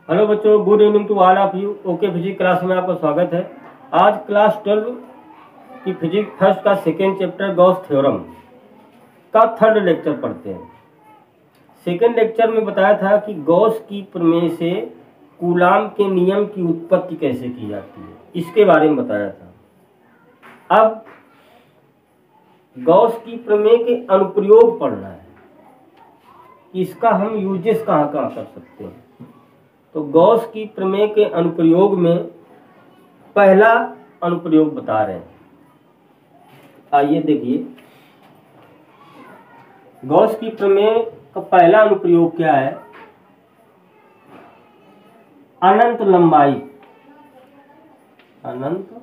Hello बच्चों, good evening to all of you. Okay physics class में आपका स्वागत है। आज क्लास 12 की फिजिक्स फर्स्ट का सेकेंड चैप्टर गॉस थ्योरम का थर्ड लेक्चर पढ़ते हैं। सेकेंड लेक्चर में बताया था कि गॉस की प्रमेय से कूलाम के नियम की उत्पत्ति कैसे की जाती है, इसके बारे में बताया था। अब गॉस की प्रमेय के अनुप्रयोग पढ़ना है, इसका हम यूजेस कहाँ कहाँ कर सकते हैं। तो गॉस की प्रमेय के अनुप्रयोग में पहला अनुप्रयोग बता रहे हैं। आइए देखिए, गॉस की प्रमेय का पहला अनुप्रयोग क्या है। अनंत लंबाई, अनंत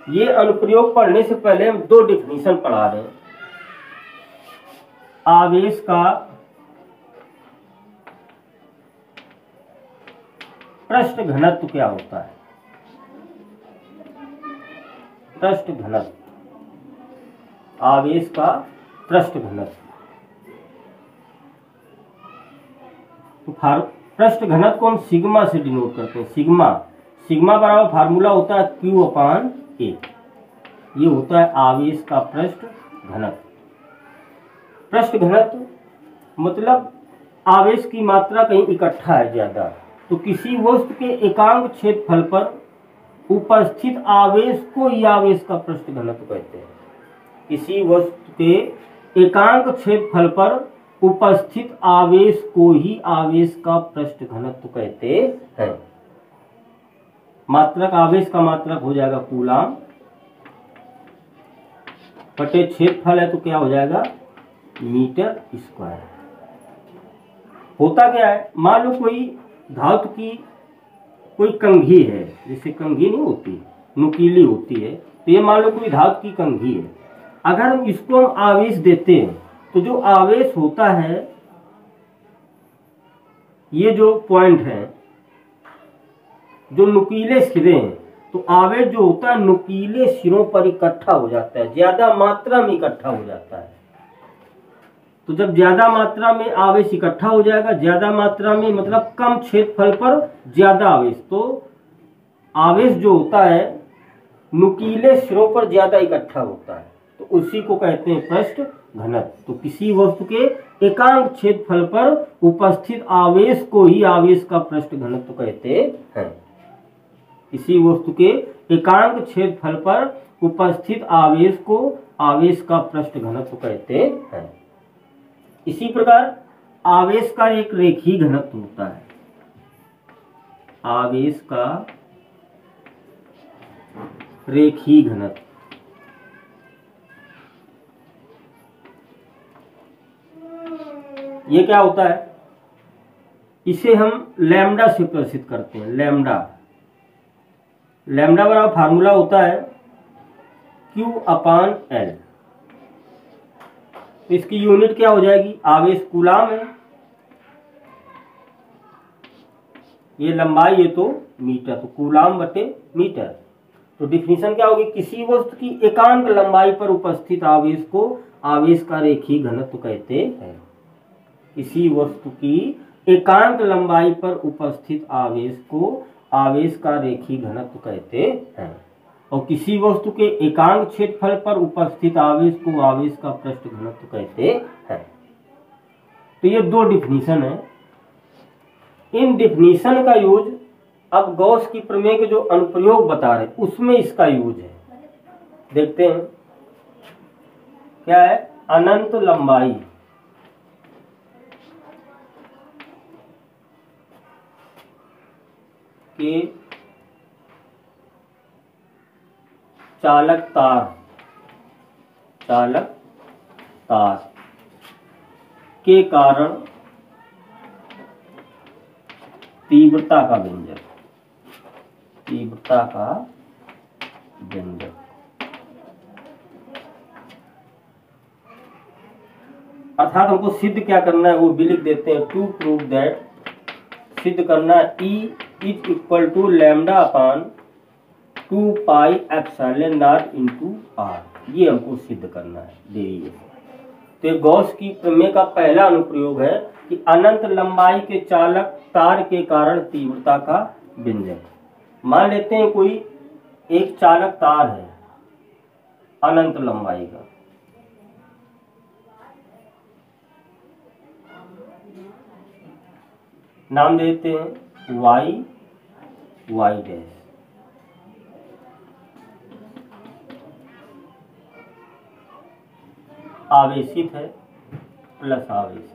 ये अनुप्रयोग पढ़ने से पहले हम दो डिफिनीशन पढ़ा रहे हैं। आवेश का पृष्ठ घनत्व क्या होता है। पृष्ठ घनत्व, आवेश का पृष्ठ घनत्व। पृष्ठ घनत्व को हम सिग्मा से डिनोट करते हैं। सिग्मा बराबर फार्मूला होता है Q/A। ये होता है आवेश का पृष्ठ घनत्व। पृष्ठ घनत्व मतलब आवेश की मात्रा कहीं इकट्ठा है ज्यादा, तो किसी वस्तु के एकांक क्षेत्रफल पर उपस्थित आवेश को ही आवेश का पृष्ठ घनत्व कहते हैं। किसी वस्तु के एकांक क्षेत्रफल पर उपस्थित आवेश को ही आवेश का पृष्ठ घनत्व कहते हैं। मात्रक, आवेश का मात्रक हो जाएगा कूलाम बटे क्षेत्रफल है तो क्या हो जाएगा मीटर स्क्वायर। होता क्या है, मान लो कोई धातु की कोई कंघी है, जैसे कंघी नहीं होती, नुकीली होती है, तो ये मान लो कोई धातु की कंघी है। अगर हम इसको हम आवेश देते हैं तो जो आवेश होता है, ये जो पॉइंट है, जो नुकीले सिरे हैं, तो आवेश जो होता है नुकीले सिरों पर इकट्ठा हो जाता है, ज्यादा मात्रा में इकट्ठा हो जाता है। तो जब ज्यादा मात्रा में आवेश इकट्ठा हो जाएगा, ज्यादा मात्रा में मतलब कम क्षेत्रफल पर ज्यादा आवेश, तो आवेश जो होता है नुकीले सिरों पर ज्यादा इकट्ठा होता है, तो उसी को कहते हैं पृष्ठ घनत्व। तो किसी वस्तु के एकांक क्षेत्रफल पर उपस्थित आवेश को ही आवेश का पृष्ठ घनत्व कहते हैं। किसी वस्तु के एकांक क्षेत्रफल पर उपस्थित आवेश को आवेश का पृष्ठ घनत्व कहते हैं। इसी प्रकार आवेश का एक रेखीय घनत्व होता है। आवेश का रेखीय घनत्व, ये क्या होता है, इसे हम लैम्डा से प्रदर्शित करते हैं। लैम्डा बराबर फार्मूला होता है Q/L। इसकी यूनिट क्या हो जाएगी, आवेश कूलाम है, ये लंबाई है तो मीटर, तो कूलाम बटे मीटर। तो डिफिनीशन क्या होगी, किसी वस्तु की एकांक लंबाई पर उपस्थित आवेश को आवेश का रेखीय घनत्व कहते हैं। किसी वस्तु की एकांक लंबाई पर उपस्थित आवेश को आवेश का रेखीय घनत्व कहते हैं, और किसी वस्तु के एकांक क्षेत्रफल पर उपस्थित आवेश को आवेश का पृष्ठ घनत्व कहते हैं। तो ये दो डिफिनीशन है। इन डिफिनीशन का यूज अब गॉस की प्रमेय के जो अनुप्रयोग बता रहे उसमें इसका यूज है। देखते हैं क्या है। अनंत लंबाई के चालक तार के कारण तीव्रता का व्यंजक, अर्थात हमको सिद्ध क्या करना है वो भी लिख देते हैं। टू प्रूव दैट, सिद्ध करना E is equal to λ/2πε0 × R। ये हमको सिद्ध करना है डेरिवेशन। तो ये गॉस की प्रमेय का पहला अनुप्रयोग है कि अनंत लंबाई के चालक तार के कारण तीव्रता का व्यंजक। मान लेते हैं कोई एक चालक तार है अनंत लंबाई का, नाम देते हैं वाई वाई डैश। आवेशित है प्लस आवेशित।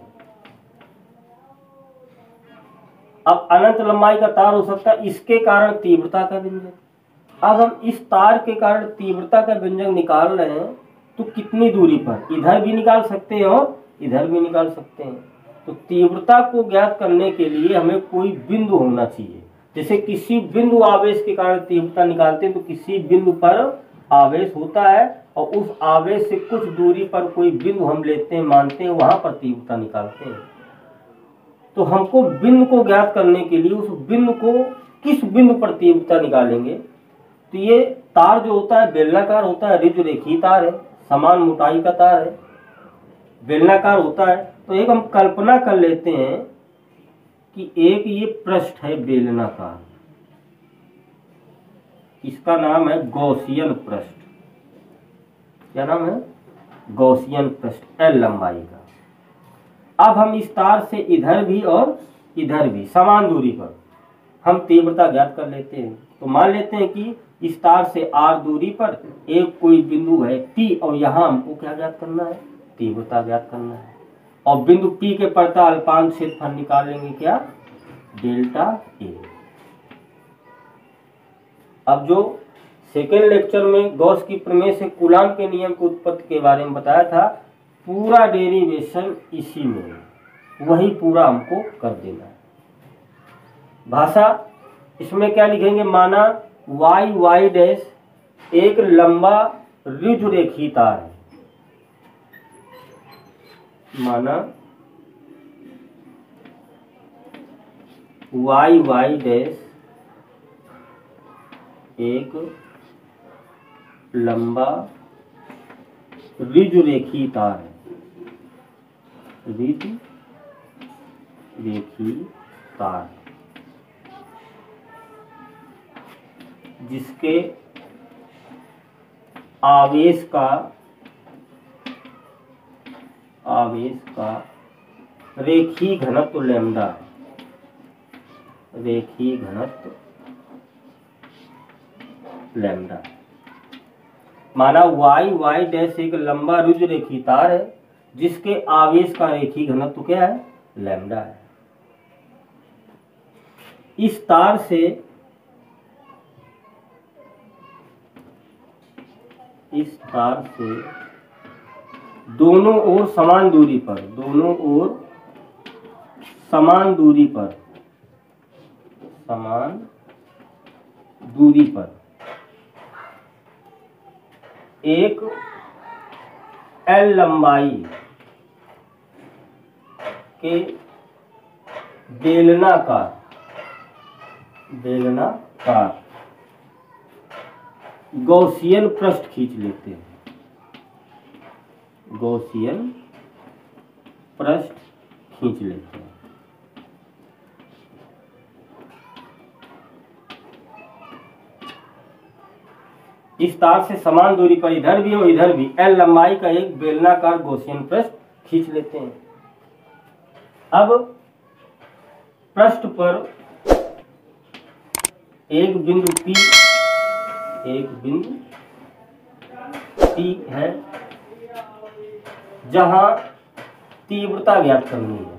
अब अनंत लंबाई का तार हो सकता है, इसके कारण तीव्रता का व्यंजक। अब हम इस तार के कारण तीव्रता का व्यंजक निकाल रहे हैं तो कितनी दूरी पर, इधर भी निकाल सकते हैं और इधर भी निकाल सकते हैं। तो तीव्रता को ज्ञात करने के लिए हमें कोई बिंदु होना चाहिए। जैसे किसी बिंदु आवेश के कारण तीव्रता निकालते हैं तो किसी बिंदु पर आवेश होता है और उस आवेश से कुछ दूरी पर कोई बिंदु हम लेते हैं, मानते हैं, वहां पर तीव्रता निकालते हैं। तो हमको बिंदु को ज्ञात करने के लिए उस बिंदु को किस बिंदु पर तीव्रता निकालेंगे। तो ये तार जो होता है बेलनाकार होता है, ऋजु रेखीय तार है, समान मोटाई का तार है, बेलनाकार होता है। तो एक हम कल्पना कर लेते हैं कि एक ये पृष्ठ है बेलनाकार, इसका नाम है गॉसियन पृष्ठ। क्या नाम है? गॉसियन पृष्ठ, L लंबाई का। अब हम इस तार से इधर भी और इधर भी समान दूरी पर हम तीव्रता ज्ञात कर लेते हैं। तो मान लेते हैं कि इस तार से R दूरी पर एक कोई बिंदु है P और यहाँ हमको क्या ज्ञात करना है? तीव्रता ज्ञात करना है। और बिंदु P के पड़ता अल्पांश क्षेत्रफल निकाल लेंगे, क्या? Delta A। अब जो सेकेंड लेक्चर में गॉस की प्रमेय से कूलाम के नियम की उत्पत्ति के बारे में बताया था, पूरा डेरिवेशन इसी में है, वही पूरा हमको कर देना है। भाषा इसमें क्या लिखेंगे? माना वाई वाई डैश एक लंबा ऋजु रेखीय तार है। माना वाई वाई डैश एक लंबा ऋजु रेखीय तार है, ऋजु रेखीय तार, जिसके आवेश का रेखीय घनत्व लैम्डा है, रेखीय घनत्व लैम्डा। माना वाई वाई डैश एक लंबा ऋजु रेखीय तार है जिसके आवेश का रेखीय घनत्व क्या है? लैम्डा है। इस तार से दोनों ओर समान दूरी पर, दोनों ओर समान दूरी पर एक L लंबाई के बेलनाकार गॉसियन पृष्ठ खींच लेते हैं, गॉसियन पृष्ठ खींच लेते हैं। इस तार से समान दूरी पर इधर भी और इधर भी L लंबाई का एक बेलनाकार गॉसियन पृष्ठ खींच लेते हैं। अब पृष्ठ पर एक बिंदु P है जहां तीव्रता ज्ञात करनी है।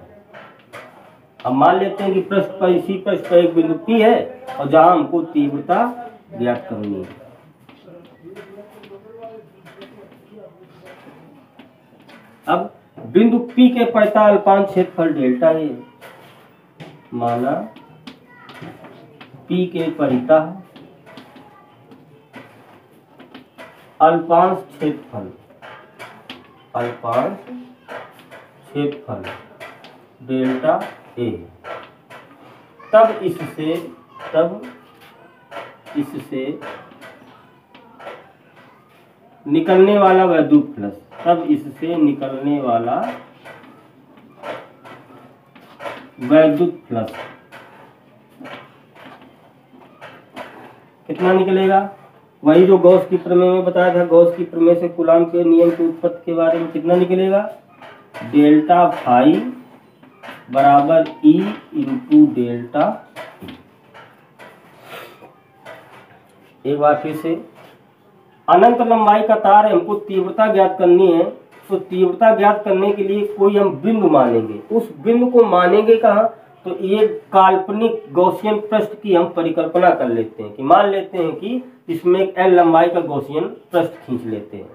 अब मान लेते हैं कि पृष्ठ पर, इसी पृष्ठ पर एक बिंदु P है और जहां हमको तीव्रता ज्ञात करनी है। अब बिंदु P के पड़ता अल्पांश क्षेत्रफल डेल्टा A। माना P के परिता अल्पांश क्षेत्रफल डेल्टा A। तब इससे निकलने वाला वैद्युत फ्लक्स तब इससे निकलने वाला वैद्युत फ्लक्स कितना निकलेगा? वही जो गॉस की प्रमेय में बताया था, गॉस की प्रमेय से कूलाम के नियम की उत्पत्ति के बारे में कितना निकलेगा? डेल्टा फाई बराबर ई इंटू डेल्टा ई। एक बार फिर से, अनंत लंबाई का तार है, हमको तीव्रता ज्ञात करनी है। तो तीव्रता ज्ञात करने के लिए कोई हम बिंदु मानेंगे। उस बिंदु को मानेंगे कहाँ? तो ये काल्पनिक गॉसियन पृष्ठ की हम परिकल्पना कर लेते हैं कि मान लेते हैं कि इसमें एक एल लंबाई का गॉसियन पृष्ठ खींच लेते हैं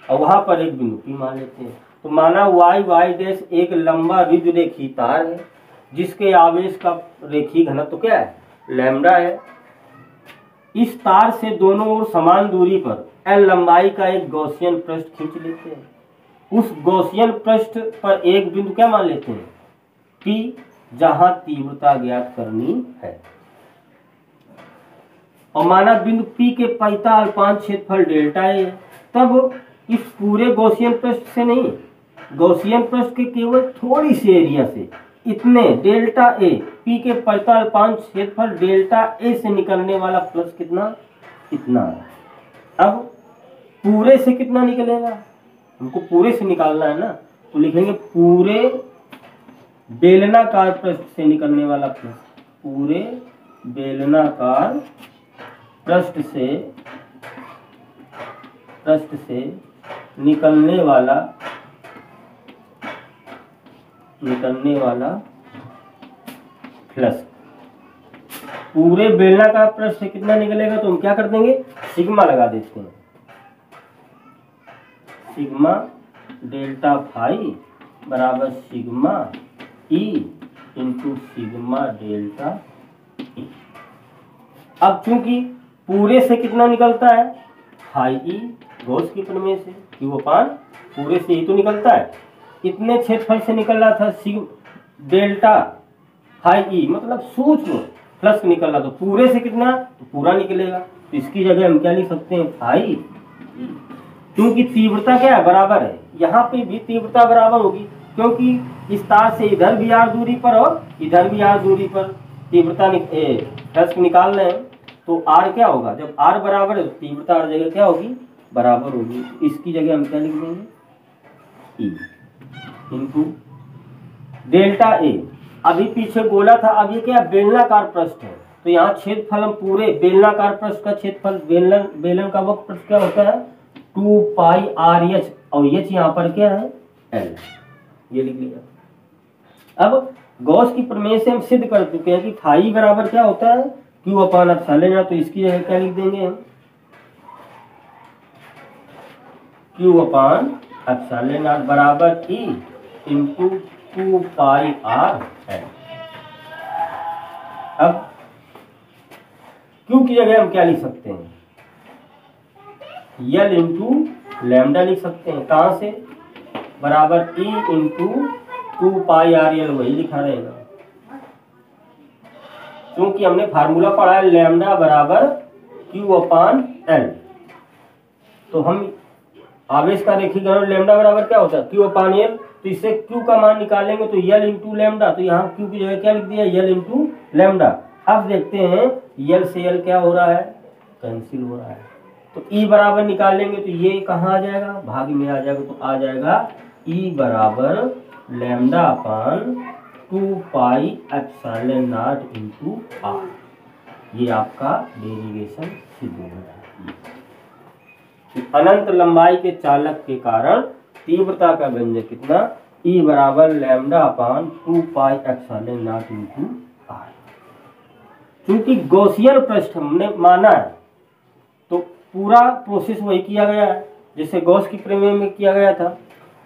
और वहां पर एक बिंदु पी मान लेते हैं। तो माना वाई वाई डैश एक लंबा रिज रेखी तार है जिसके आवेश का रेखी घनत्व क्या है? लैम्डा है। इस तार से दोनों ओर समान दूरी पर एल लंबाई का एक गॉसियन पृष्ठ खींच लेते हैं। उस गॉसियन पृष्ठ पर एक बिंदु क्या मान लेते हैं? पी, जहां तीव्रता ज्ञात करनी है। और माना बिंदु पी के पैता अल्पांश क्षेत्रफल डेल्टा ए है। तब इस पूरे गॉसियन पृष्ठ से नहीं, गॉसियन पृष्ठ के केवल थोड़ी सी एरिया से इतने डेल्टा ए, पी के पैता अल्पांश क्षेत्रफल डेल्टा ए से निकलने वाला फ्लक्स कितना? इतना है। अब पूरे से कितना निकलेगा? हमको पूरे से निकालना है ना, तो लिखेंगे पूरे बेलनाकार पृष्ठ से निकलने वाला फ्लक्स। पूरे बेलनाकार पृष्ठ से निकलने वाला फ्लक्स। पूरे बेलनाकार पृष्ठ से कितना निकलेगा? तो हम क्या कर देंगे? सिग्मा लगा देते हैं। सिग्मा डेल्टा फाई बराबर sigma E into sigma delta E. अब चूंकि पूरे से कितना निकलता है? फाई ई, गॉस की प्रमेय से क्यू अपान पूरे से ही तो निकलता है। इतने क्षेत्रफल से निकल रहा था डेल्टा फाई ई, मतलब सूक्ष्म फ्लक्स निकल रहा, तो पूरे से कितना? तो पूरा निकलेगा। तो इसकी जगह हम क्या लिख सकते हैं? Phi E. क्योंकि तीव्रता क्या है? बराबर है। यहाँ पे भी तीव्रता बराबर होगी क्योंकि इस तार से इधर भी आर दूरी पर और इधर भी आर दूरी पर तीव्रता फ्लक्स निकाल रहे हैं। तो आर क्या होगा? जब आर बराबर है तीव्रता हर जगह क्या होगी? बराबर होगी। इसकी जगह हम क्या लिख देंगे? E into delta A. अभी पीछे बोला था, अब ये क्या? बेलनाकार पृष्ठ है, तो यहाँ क्षेत्रफल हम पूरे बेलनाकार पृष्ठ का क्षेत्रफल, बेलन का वक्र पृष्ठ क्या होता है? 2 पाई आर एच, और एच यहाँ पर क्या है? एल। ये लिख लिया। अब गॉस की प्रमेय से हम सिद्ध कर चुके हैं कि फाई बराबर क्या होता है? Q upon epsilon not. तो इसकी जगह क्या लिख देंगे हम? क्यू अपान एप्सिलॉन नॉट बराबर ई इंटू 2 पाई आर एल। अब क्यू की जगह हम क्या लिख सकते हैं? यल इंटू लैम्डा लिख सकते हैं। कहां से? बराबर ई इंटू 2 पाई आर एल, वही लिखा रहेगा क्योंकि हमने फार्मूला पढ़ा है लैम्डा बराबर क्यू अपान एल। तो हम आवेश का रेखीकरण लैम्डा बराबर क्या होता है? क्यू अपान एल। तो इससे क्यू का मान निकालेंगे तो यल इंटू लैम्डा। तो यहाँ क्यू की जगह क्या लिख दिया? यल इंटू लैम्डा। अब देखते हैं यल से यल क्या हो रहा है? कैंसिल हो रहा है। तो ई बराबर निकालेंगे तो ये कहाँ आ जाएगा? भाग में आ जाएगा। तो आ जाएगा ई बराबर lambda upon 2 pi epsilon naught into R. ये आपका डेरिवेशन सिद्ध हो गया। अनंत लंबाई के चालक के कारण तीव्रता का व्यंजक कितना? ई बराबर lambda upon 2 pi epsilon naught into R. क्योंकि गॉसियन पृष्ठ हमने माना है तो पूरा प्रोसेस वही किया गया है जैसे गॉस की प्रमेय में किया गया था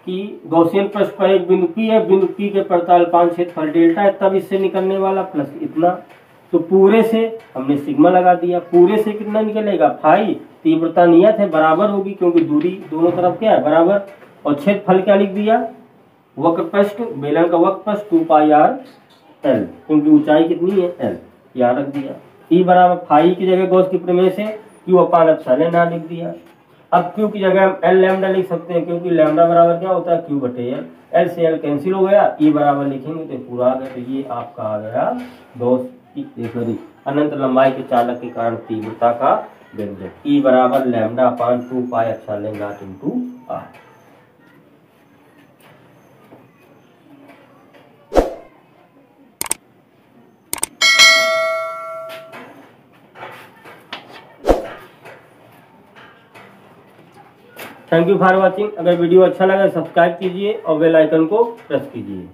कि गॉसियन पृष्ठ पर एक बिंदु पी है, बिंदु पी के अल्पांश क्षेत्रफल डेल्टा है, तब इससे निकलने वाला प्लस इतना। तो पूरे से हमने सिग्मा लगा दिया। पूरे से कितना निकलेगा? फाई। तीव्रता नियत है, बराबर होगी क्योंकि दूरी दोनों तरफ क्या है? बराबर। और क्षेत्रफल क्या लिख दिया? वक्र पृष्ठ, बेलन का वक्र पृष्ठ 2 पाई आर एल, क्योंकि ऊंचाई कितनी है? एल। यहाँ रख दिया। ई बराबर फाई की जगह गॉस की प्रमेय से क्यू अपान एप्सिलॉन नॉट लिख दिया। अब क्यू की जगह एल लैम्डा लिख सकते हैं, क्योंकि लैम्डा बराबर क्या होता है, क्यू बटे एल। एल से एल कैंसिल हो गया, ई बराबर लिखेंगे तो पूरा आ गया। तो ये आपका आ गया अनंत लंबाई के चालक के कारण तीव्रता का व्यंजक, ई बराबर lambda upon 2 pi epsilon naught into R. Thank you for watching. अगर वीडियो अच्छा लगा सब्सक्राइब कीजिए और बेल आइकन को प्रेस कीजिए।